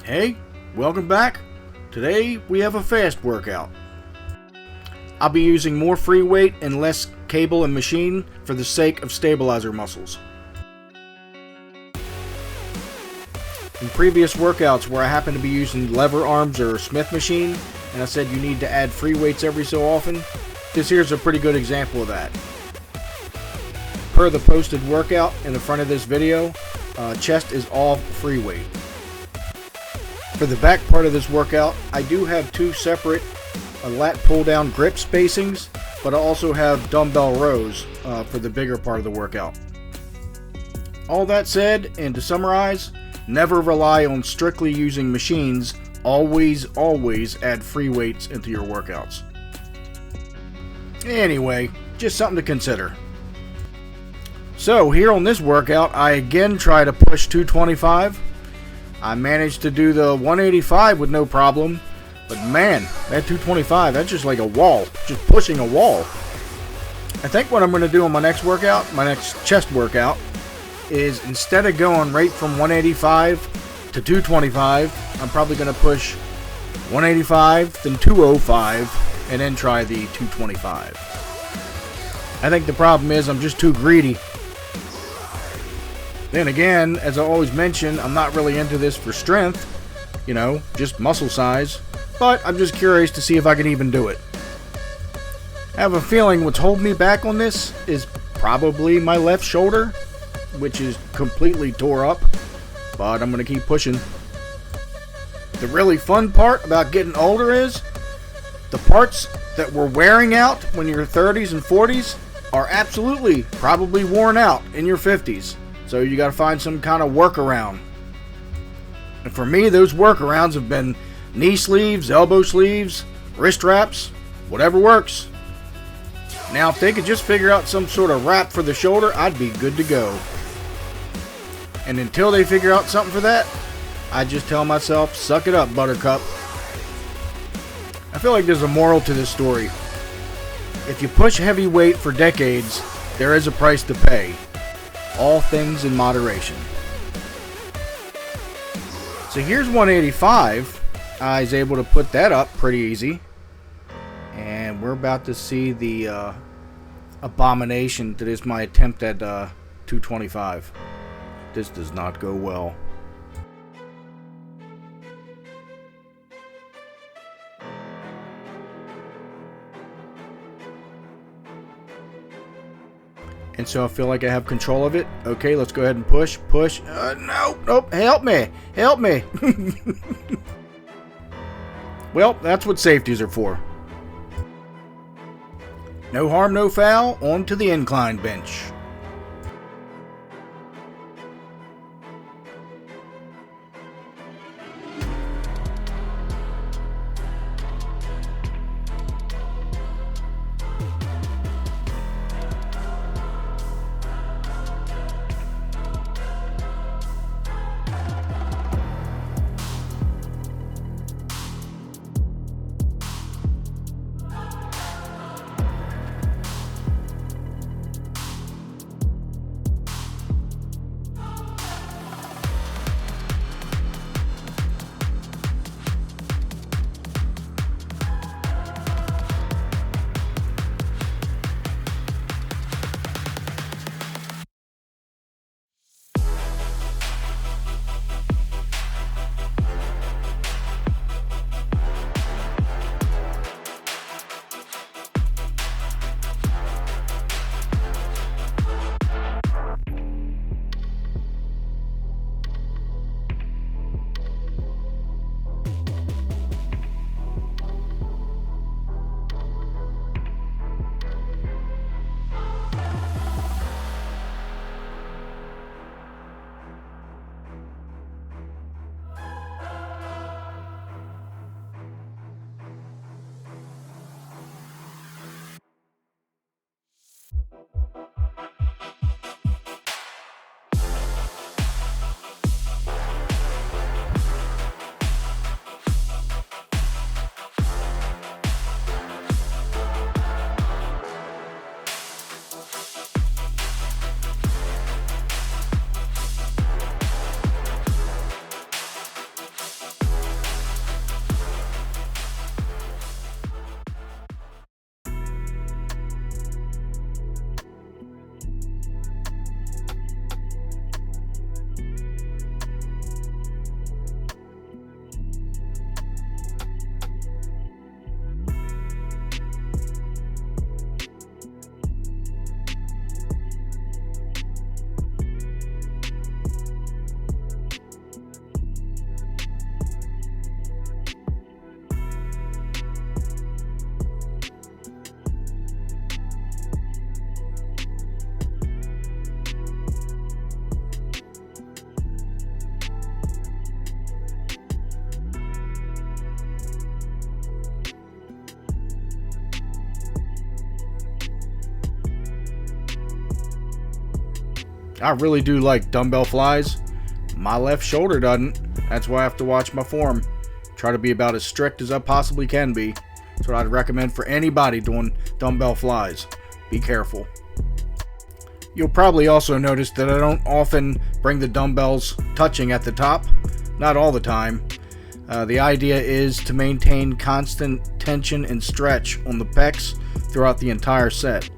Hey, welcome back. Today we have a fast workout. I'll be using more free weight and less cable and machine for the sake of stabilizer muscles. In previous workouts where I happen to be using lever arms or Smith machine, and I said you need to add free weights every so often, this here's a pretty good example of that. Per the posted workout in the front of this video, chest is all free weight. For the back part of this workout, I do have two separate lat pull down grip spacings, but I also have dumbbell rows for the bigger part of the workout. All that said, and to summarize, never rely on strictly using machines. Always add free weights into your workouts. Anyway, just something to consider. So here on this workout, I again try to push 225. I managed to do the 185 with no problem, but man, that 225, that's just like a wall, just pushing a wall. I think what I'm going to do on my next workout, my next chest workout, is instead of going right from 185 to 225, I'm probably going to push 185, then 205, and then try the 225. I think the problem is I'm just too greedy. Then again, as I always mention, I'm not really into this for strength, just muscle size, but I'm just curious to see if I can even do it. I have a feeling what's holding me back on this is probably my left shoulder, which is completely tore up, but I'm going to keep pushing. The really fun part about getting older is the parts that were wearing out when you're 30s and 40s are absolutely probably worn out in your 50s. So you got to find some kind of workaround. And for me, those workarounds have been knee sleeves, elbow sleeves, wrist wraps, whatever works. Now, if they could just figure out some sort of wrap for the shoulder, I'd be good to go. And until they figure out something for that, I just tell myself, suck it up, buttercup. I feel like there's a moral to this story. If you push heavy weight for decades, there is a price to pay. All things in moderation. So here's 185. I was able to put that up pretty easy. And we're about to see the abomination that is my attempt at 225. This does not go well. And so I feel like I have control of it. Okay, let's go ahead and push. Nope, help me. Well, that's what safeties are for. No harm, no foul, on to the incline bench. I really do like dumbbell flies. My left shoulder doesn't. That's why I have to watch my form. Try to be about as strict as I possibly can be. That's what I'd recommend for anybody doing dumbbell flies. Be careful. You'll probably also notice that I don't often bring the dumbbells touching at the top. Not all the time. The idea is to maintain constant tension and stretch on the pecs throughout the entire set.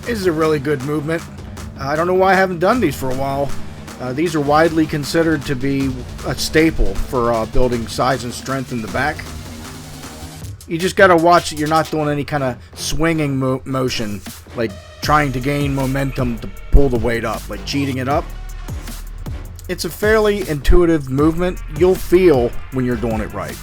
This is a really good movement. I don't know why I haven't done these for a while. These are widely considered to be a staple for building size and strength in the back. You just got to watch that you're not doing any kind of swinging motion, like trying to gain momentum to pull the weight up, like cheating it up. It's a fairly intuitive movement. You'll feel when you're doing it right.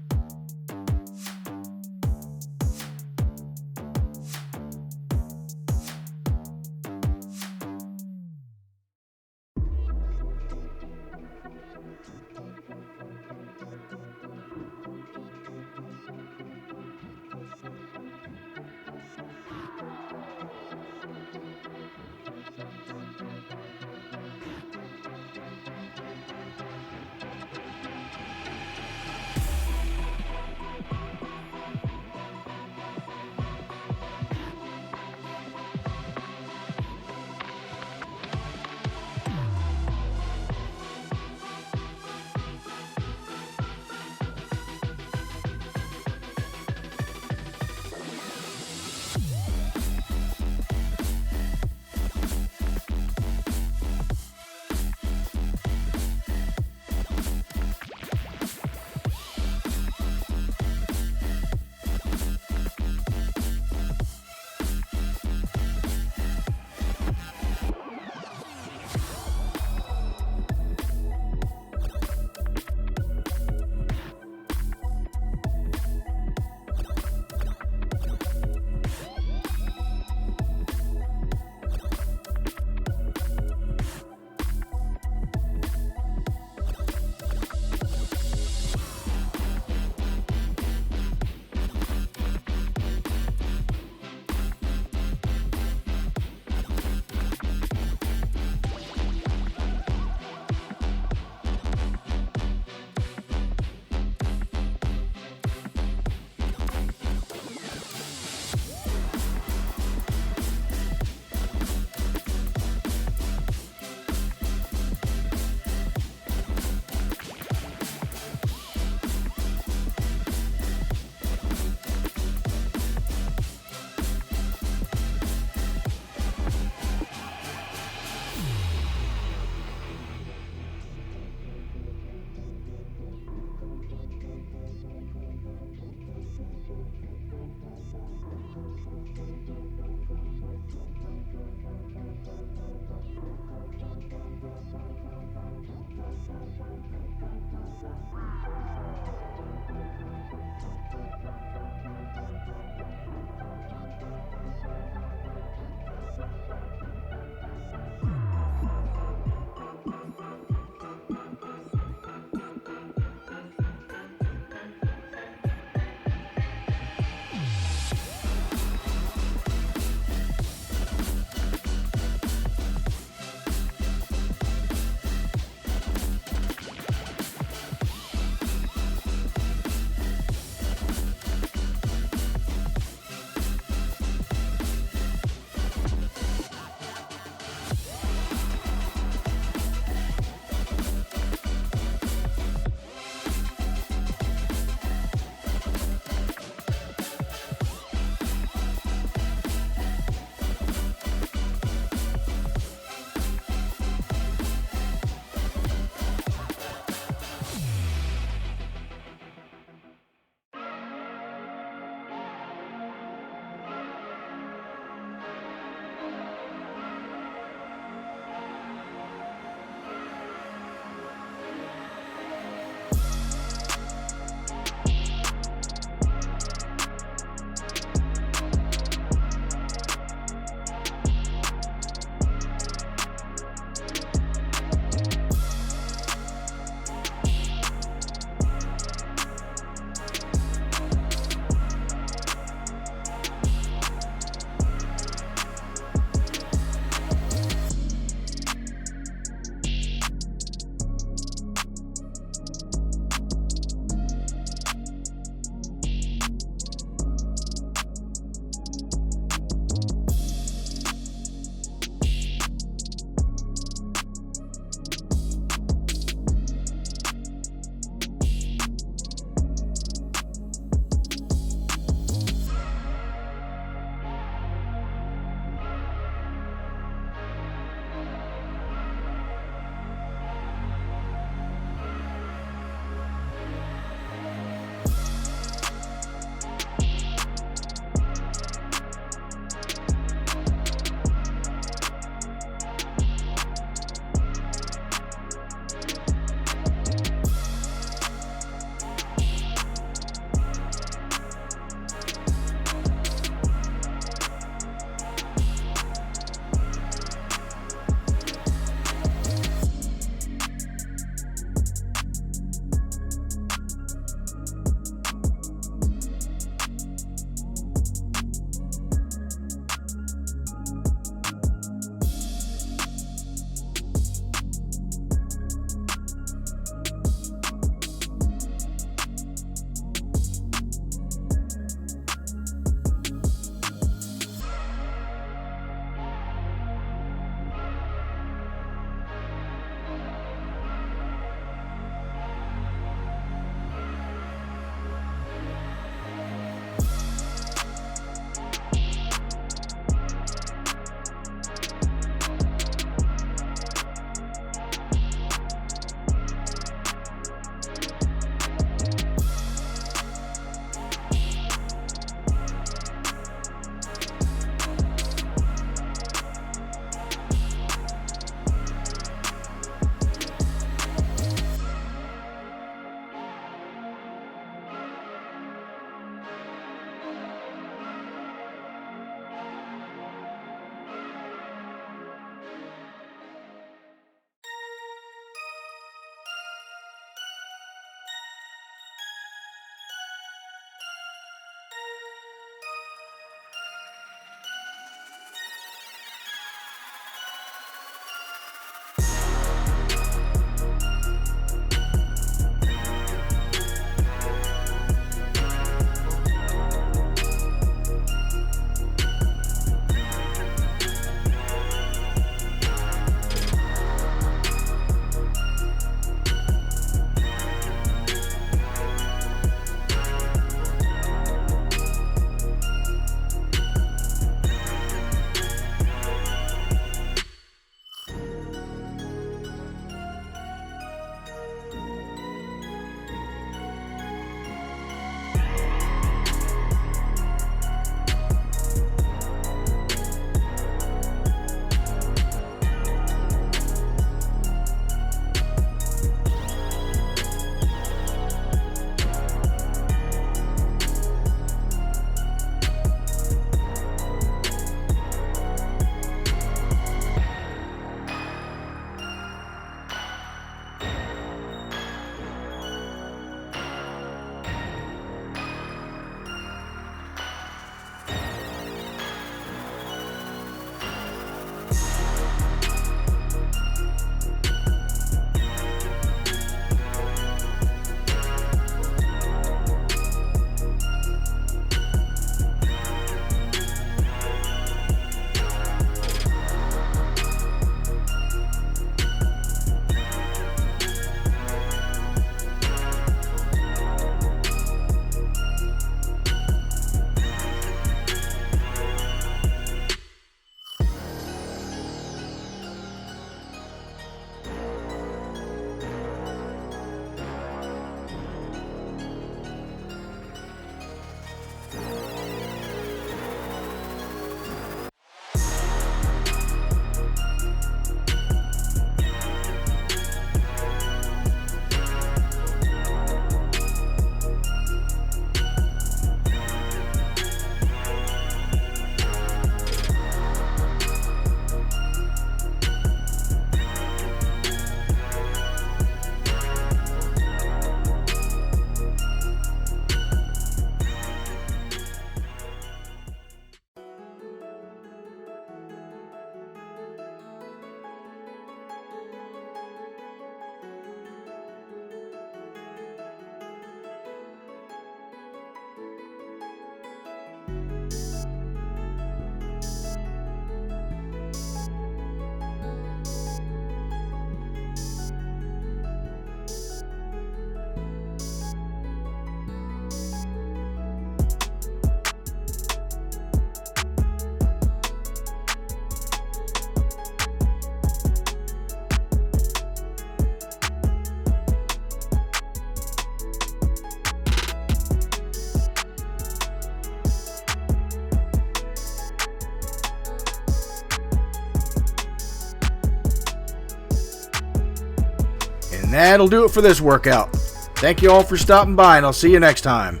And that'll do it for this workout. Thank you all for stopping by, and I'll see you next time.